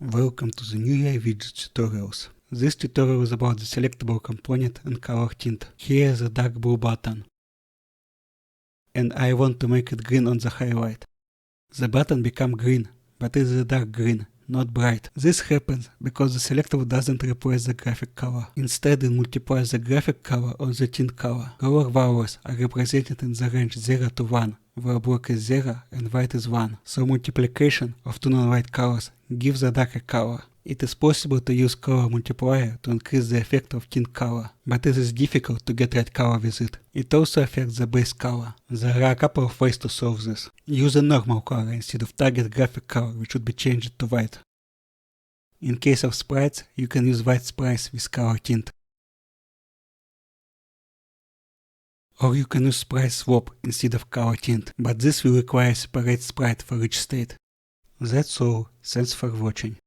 Welcome to the new UI widget tutorials. This tutorial is about the selectable component and color tint. Here is the dark blue button. And I want to make it green on the highlight. The button becomes green, but it is a dark green, not bright. This happens because the selectable doesn't replace the graphic color. Instead, it multiplies the graphic color or the tint color. Color values are represented in the range 0 to 1, where black is 0 and white is 1. So multiplication of two non-white colors gives a darker color. It is possible to use color multiplier to increase the effect of tint color, but it is difficult to get right color with it. It also affects the base color. There are a couple of ways to solve this. Use a normal color instead of target graphic color, which should be changed to white. In case of sprites, you can use white sprites with color tint. Or you can use sprite swap instead of color tint, but this will require a separate sprite for each state. That's all, thanks for watching.